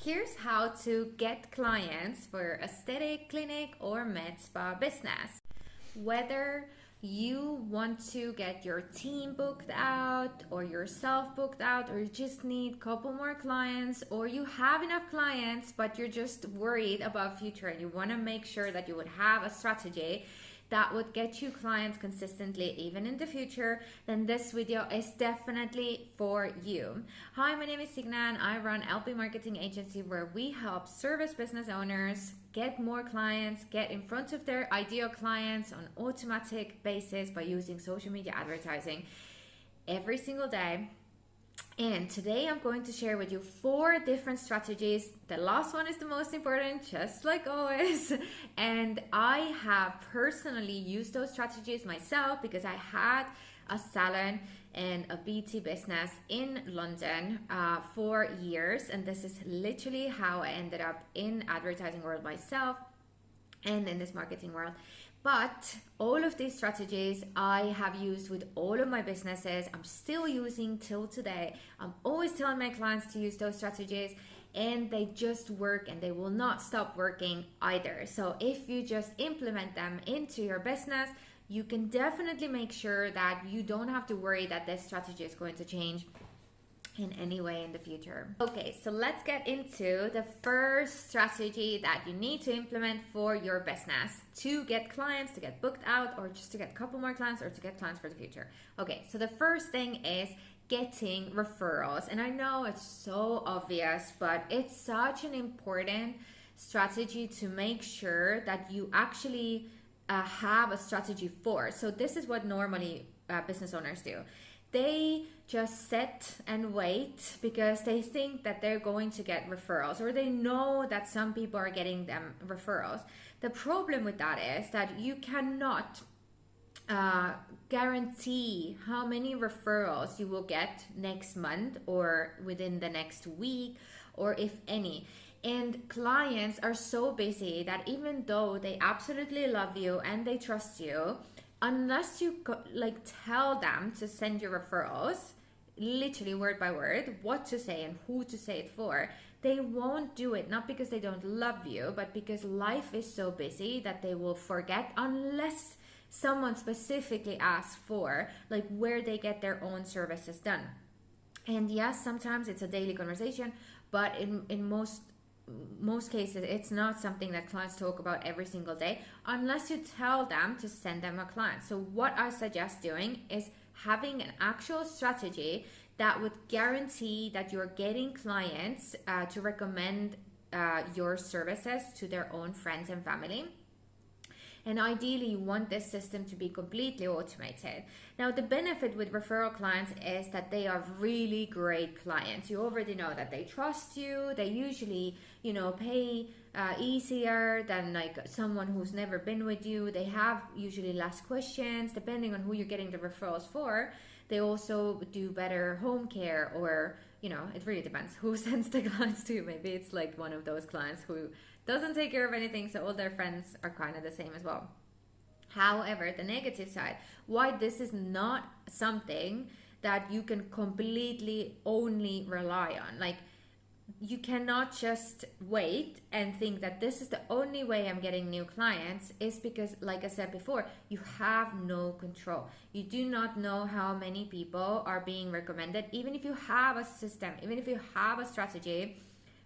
Here's how to get clients for your aesthetic clinic or med spa business. Whether you want to get your team booked out or yourself booked out, or you just need a couple more clients, or you have enough clients but you're just worried about future and you want to make sure that you would have a strategy that would get you clients consistently even in the future, then this video is definitely for you. Hi, my name is Signa and I run LP Marketing Agency, where we help service business owners get more clients, get in front of their ideal clients on automatic basis by using social media advertising every single day. And today I'm going to share with you 4 different strategies. The last one is the most important, just like always. And I have personally used those strategies myself because I had a salon and a BT business in London for years. And this is literally how I ended up in advertising world myself and in this marketing world. But all of these strategies I have used with all of my businesses. I'm still using till today. I'm always telling my clients to use those strategies, and they just work and they will not stop working either. So if you just implement them into your business, you can definitely make sure that you don't have to worry that this strategy is going to change in any way in the future. Okay, so let's get into the first strategy that you need to implement for your business to get clients, to get booked out, or just to get a couple more clients, or to get clients for the future. Okay, so the first thing is getting referrals. And I know it's so obvious, but it's such an important strategy to make sure that you actually have a strategy for. So this is what normally business owners do. They just sit and wait because they think that they're going to get referrals, or they know that some people are getting them referrals. The problem with that is that you cannot guarantee how many referrals you will get next month or within the next week, or if any. And clients are so busy that even though they absolutely love you and they trust you, unless you tell them to send you referrals, literally word by word, what to say and who to say it for, they won't do it. Not because they don't love you, but because life is so busy that they will forget, unless someone specifically asks for where they get their own services done. And yes, sometimes it's a daily conversation, but in most cases it's not something that clients talk about every single day unless you tell them to send them a client. So what I suggest doing is having an actual strategy that would guarantee that you're getting clients to recommend your services to their own friends and family. And ideally, you want this system to be completely automated. Now, the benefit with referral clients is that they are really great clients. You already know that they trust you. They usually, pay easier than someone who's never been with you. They have usually less questions, depending on who you're getting the referrals for. They also do better home care, or it really depends who sends the clients to you. Maybe it's one of those clients who doesn't take care of anything, so all their friends are kind of the same as well. However, the negative side, why this is not something that you can completely only rely on. You cannot just wait and think that this is the only way I'm getting new clients, is because, like I said before, you have no control. You do not know how many people are being recommended. Even if you have a system, even if you have a strategy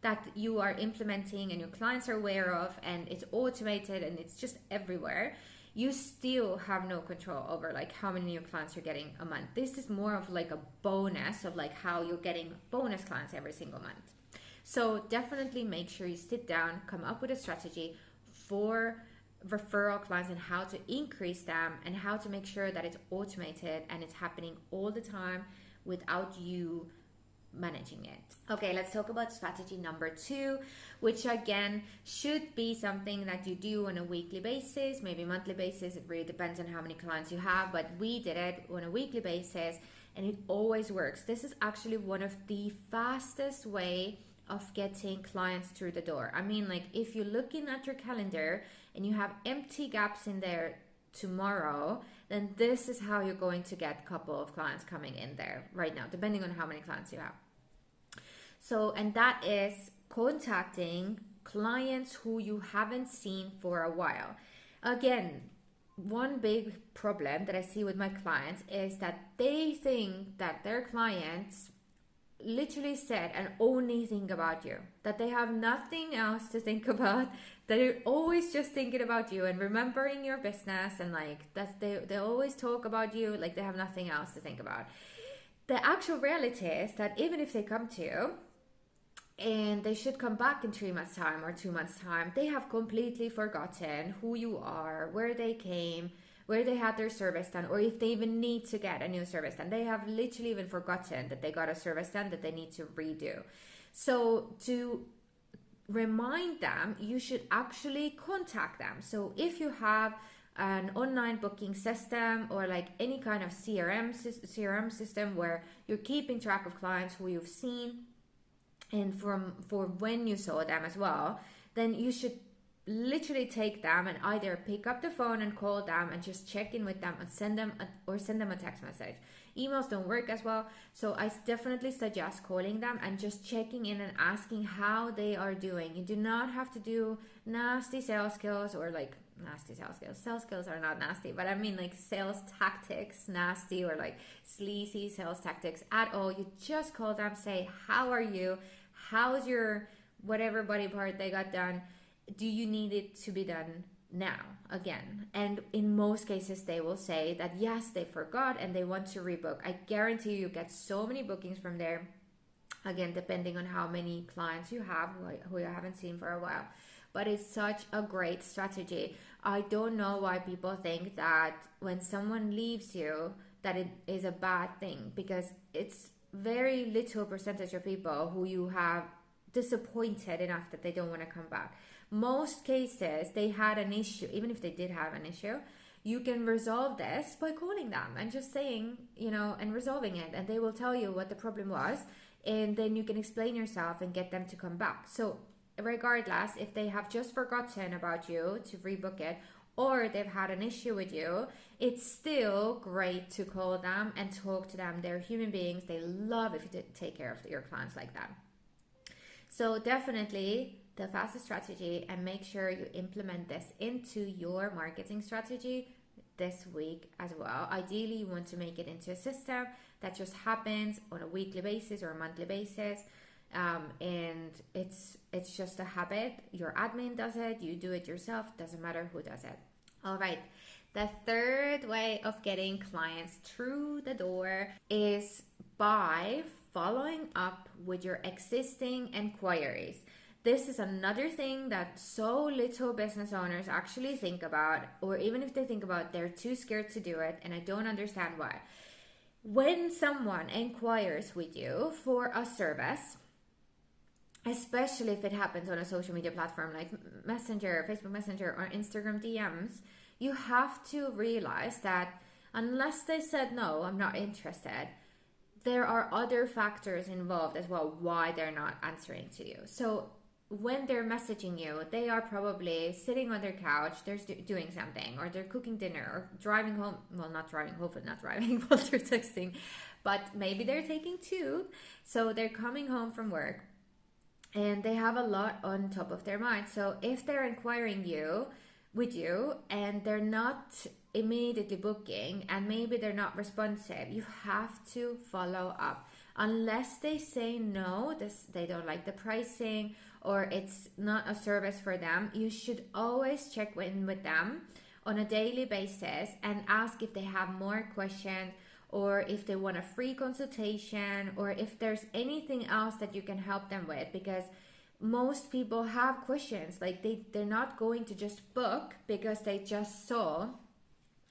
that you are implementing and your clients are aware of, and it's automated and it's just everywhere, you still have no control over how many new clients you're getting a month. This is more of a bonus of how you're getting bonus clients every single month. So definitely make sure you sit down, come up with a strategy for referral clients and how to increase them and how to make sure that it's automated and it's happening all the time without you managing it. Okay, let's talk about strategy number 2, which again should be something that you do on a weekly basis, maybe monthly basis. It really depends on how many clients you have, but we did it on a weekly basis and it always works. This is actually one of the fastest way of getting clients through the door. I mean, if you're looking at your calendar and you have empty gaps in there tomorrow, then this is how you're going to get a couple of clients coming in there right now, depending on how many clients you have. So, and that is contacting clients who you haven't seen for a while. Again, one big problem that I see with my clients is that they think that their clients literally said and only think about you, that they have nothing else to think about, that they're always just thinking about you and remembering your business, and like that they always talk about you, like they have nothing else to think about. The actual reality is that even if they come to you and they should come back in 3 months time or 2 months time, they have completely forgotten who you are, where they came, where they had their service done, or if they even need to get a new service done. They have literally even forgotten that they got a service done that they need to redo. So to remind them, you should actually contact them. So if you have an online booking system or like any kind of CRM system where you're keeping track of clients who you've seen and for when you saw them as well, then you should literally take them and either pick up the phone and call them and just check in with them and send them a text message. Emails don't work as well, so I definitely suggest calling them and just checking in and asking how they are doing. You do not have to do nasty sales skills or like nasty sales skills. Sales skills are not nasty, but I mean like sales tactics nasty or like sleazy sales tactics at all. You just call them, say, how are you? How's your whatever body part they got done? Do you need it to be done now again? And in most cases they will say that yes, they forgot and they want to rebook. I guarantee you get so many bookings from there, again depending on how many clients you have who you haven't seen for a while. But it's such a great strategy. I don't know why people think that when someone leaves you that it is a bad thing, because it's very little percentage of people who you have disappointed enough that they don't want to come back. Most cases they had an issue. Even if they did have an issue, you can resolve this by calling them and just saying, and resolving it, and they will tell you what the problem was, and then you can explain yourself and get them to come back. So regardless if they have just forgotten about you to rebook it or they've had an issue with you, it's still great to call them and talk to them. They're human beings. They love if you take care of your clients like that. So definitely the fastest strategy, and make sure you implement this into your marketing strategy this week as well. Ideally, you want to make it into a system that just happens on a weekly basis or a monthly basis. And it's just a habit. Your admin does it, you do it yourself, doesn't matter who does it. All right, the third way of getting clients through the door is by following up with your existing inquiries. This is another thing that so little business owners actually think about, or even if they think about, they're too scared to do it, and I don't understand why. When someone inquires with you for a service, especially if it happens on a social media platform like Messenger, Facebook Messenger, or Instagram DMs, you have to realize that unless they said, no, I'm not interested, there are other factors involved as well why they're not answering to you. So when they're messaging you, they are probably sitting on their couch, they're doing something, or they're cooking dinner, or driving home. Well, not driving, hopefully not driving while they're texting, but maybe they're taking tube. So they're coming home from work and they have a lot on top of their mind. So if they're inquiring with you and they're not immediately booking, and maybe they're not responsive, you have to follow up. Unless they say no, they don't like the pricing, or it's not a service for them, you should always check in with them on a daily basis and ask if they have more questions, or if they want a free consultation, or if there's anything else that you can help them with. Because most people have questions, like they're not going to just book because they just saw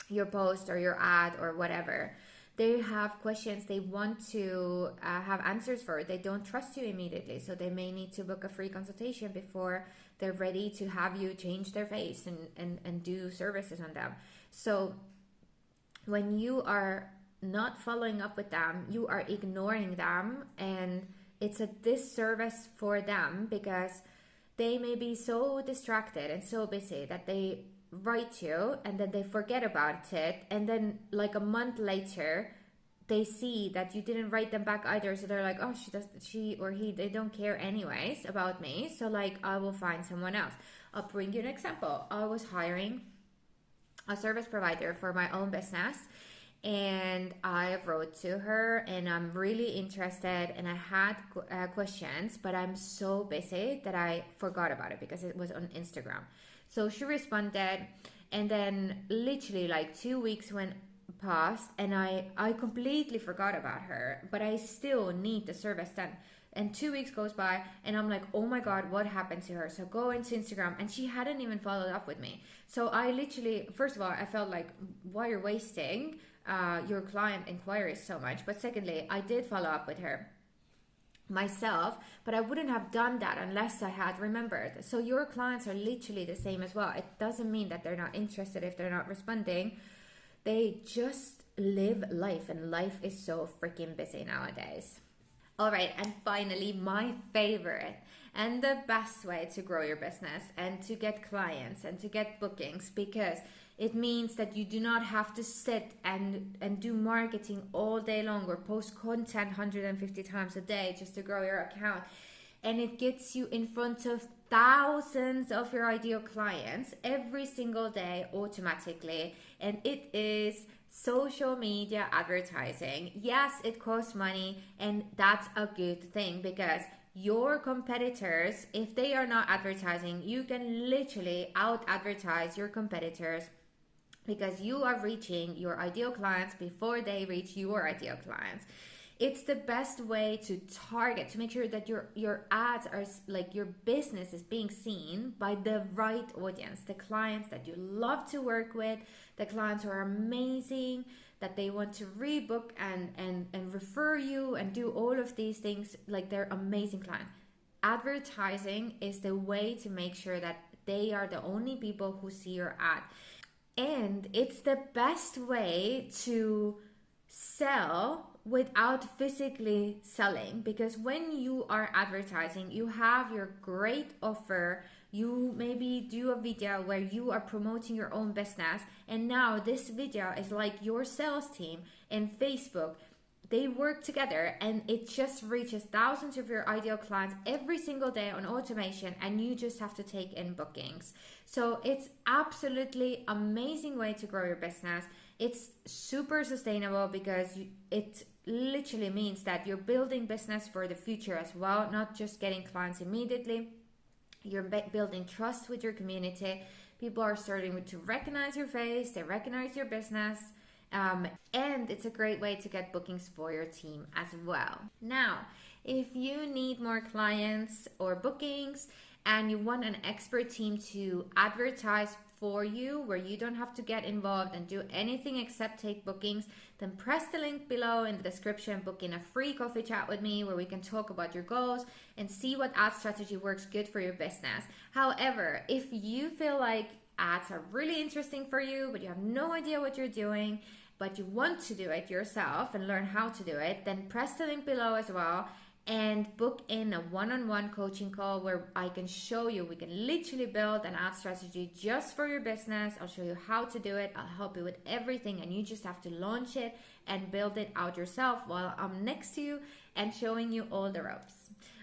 your post or your ad or whatever. They have questions they want to have answers for. They don't trust you immediately, so they may need to book a free consultation before they're ready to have you change their face and do services on them. So when you are not following up with them, you are ignoring them, and it's a disservice for them, because they may be so distracted and so busy that they write you and then they forget about it, and then like a month later they see that you didn't write them back either, so they're like, oh, she or he, they don't care anyways about me, so like I will find someone else. I'll bring you an example. I was hiring a service provider for my own business, and I wrote to her and I'm really interested, and I had questions, but I'm so busy that I forgot about it because it was on Instagram. So she responded, and then literally like 2 weeks went past, and I completely forgot about her, but I still need the service done. And 2 weeks goes by, and I'm like, oh my God, what happened to her? So go into Instagram, and she hadn't even followed up with me. So I literally, first of all, I felt like, why you're wasting your client inquiries so much. But secondly, I did follow up with her myself, but I wouldn't have done that unless I had remembered. So your clients are literally the same as well. It doesn't mean that they're not interested if they're not responding. They just live life, and life is so freaking busy nowadays. All right, and finally, my favorite and the best way to grow your business and to get clients and to get bookings, because it means that you do not have to sit and do marketing all day long or post content 150 times a day just to grow your account. And it gets you in front of thousands of your ideal clients every single day automatically. And it is social media advertising. Yes, it costs money, and that's a good thing, because your competitors, if they are not advertising, you can literally out advertise your competitors, because you are reaching your ideal clients before they reach your ideal clients. It's the best way to target, to make sure that your ads are like, your business is being seen by the right audience, the clients that you love to work with, the clients who are amazing, that they want to rebook and refer you and do all of these things, like they're amazing clients. Advertising is the way to make sure that they are the only people who see your ad. And it's the best way to sell without physically selling, because when you are advertising, you have your great offer. You maybe do a video where you are promoting your own business, and now this video is like your sales team and Facebook. They work together, and it just reaches thousands of your ideal clients every single day on automation, and you just have to take in bookings. So it's absolutely amazing way to grow your business. It's super sustainable, because it literally means that you're building business for the future as well, not just getting clients immediately. You're building trust with your community. People are starting to recognize your face, they recognize your business. And it's a great way to get bookings for your team as well. Now, if you need more clients or bookings and you want an expert team to advertise for you, where you don't have to get involved and do anything except take bookings, then press the link below in the description, book in a free coffee chat with me where we can talk about your goals and see what ad strategy works good for your business. However, if you feel like ads are really interesting for you, but you have no idea what you're doing, but you want to do it yourself and learn how to do it, then press the link below as well and book in a one-on-one coaching call where I can show you, we can literally build an ad strategy just for your business. I'll show you how to do it. I'll help you with everything, and you just have to launch it and build it out yourself while I'm next to you and showing you all the ropes.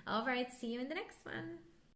All right, see you in the next one.